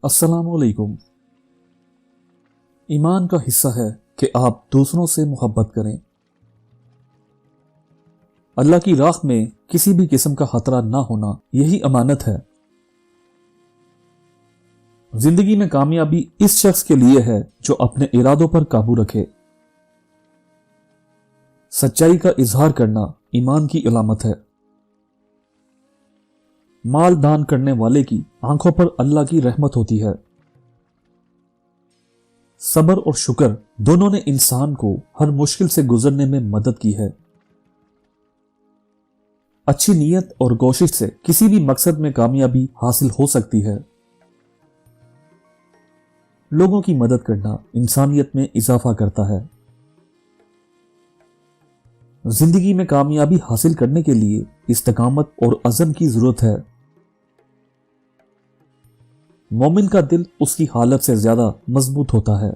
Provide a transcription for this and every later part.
अस्सलाम वालेकुम। ईमान का हिस्सा है कि आप दूसरों से मोहब्बत करें। अल्लाह की राह में किसी भी किस्म का खतरा ना होना, यही अमानत है। जिंदगी में कामयाबी इस शख्स के लिए है जो अपने इरादों पर काबू रखे। सच्चाई का इजहार करना ईमान की अलामत है। माल दान करने वाले की आंखों पर अल्लाह की रहमत होती है। सब्र और शुक्र दोनों ने इंसान को हर मुश्किल से गुजरने में मदद की है। अच्छी नीयत और कोशिश से किसी भी मकसद में कामयाबी हासिल हो सकती है। लोगों की मदद करना इंसानियत में इजाफा करता है। जिंदगी में कामयाबी हासिल करने के लिए इस्तिकामत और अज़म की जरूरत है। मोमिन का दिल उसकी हालत से ज्यादा मजबूत होता है।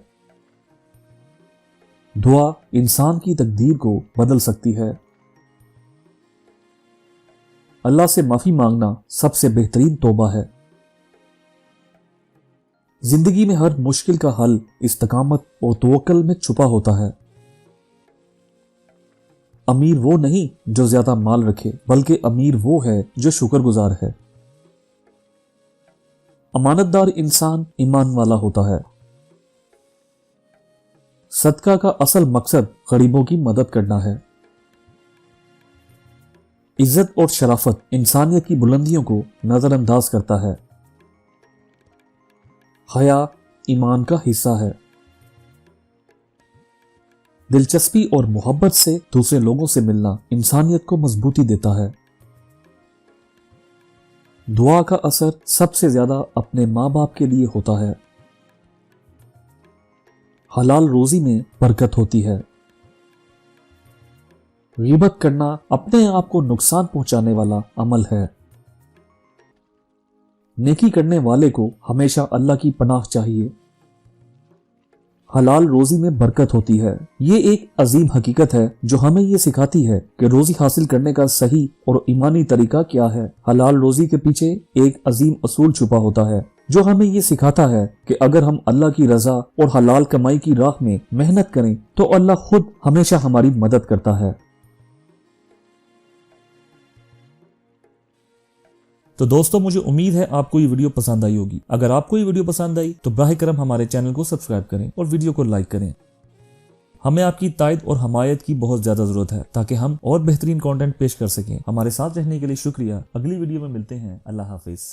दुआ इंसान की तकदीर को बदल सकती है। अल्लाह से माफी मांगना सबसे बेहतरीन तौबा है। जिंदगी में हर मुश्किल का हल इस्तिकामत और तवक्कुल में छुपा होता है। अमीर वो नहीं जो ज्यादा माल रखे, बल्कि अमीर वो है जो शुक्रगुजार है। अमानतदार इंसान ईमान वाला होता है। सदका का असल मकसद गरीबों की मदद करना है। इज्जत और शराफत इंसानियत की बुलंदियों को नजरअंदाज करता है। हया ईमान का हिस्सा है। दिलचस्पी और मोहब्बत से दूसरे लोगों से मिलना इंसानियत को मजबूती देता है। दुआ का असर सबसे ज्यादा अपने माँ बाप के लिए होता है। हलाल रोजी में बरकत होती है। ग़ीबत करना अपने आप को नुकसान पहुंचाने वाला अमल है। नेकी करने वाले को हमेशा अल्लाह की पनाह चाहिए। हलाल रोजी में बरकत होती है। ये एक अजीम हकीकत है जो हमें ये सिखाती है कि रोजी हासिल करने का सही और ईमानी तरीका क्या है। हलाल रोजी के पीछे एक अजीम असूल छुपा होता है जो हमें ये सिखाता है कि अगर हम अल्लाह की रजा और हलाल कमाई की राह में मेहनत करें तो अल्लाह खुद हमेशा हमारी मदद करता है। तो दोस्तों, मुझे उम्मीद है आपको ये वीडियो पसंद आई होगी। अगर आपको ये वीडियो पसंद आई तो बराह करम हमारे चैनल को सब्सक्राइब करें और वीडियो को लाइक करें। हमें आपकी तायद और हमायत की बहुत ज्यादा जरूरत है ताकि हम और बेहतरीन कंटेंट पेश कर सकें। हमारे साथ रहने के लिए शुक्रिया। अगली वीडियो में मिलते हैं। अल्लाह हाफिज।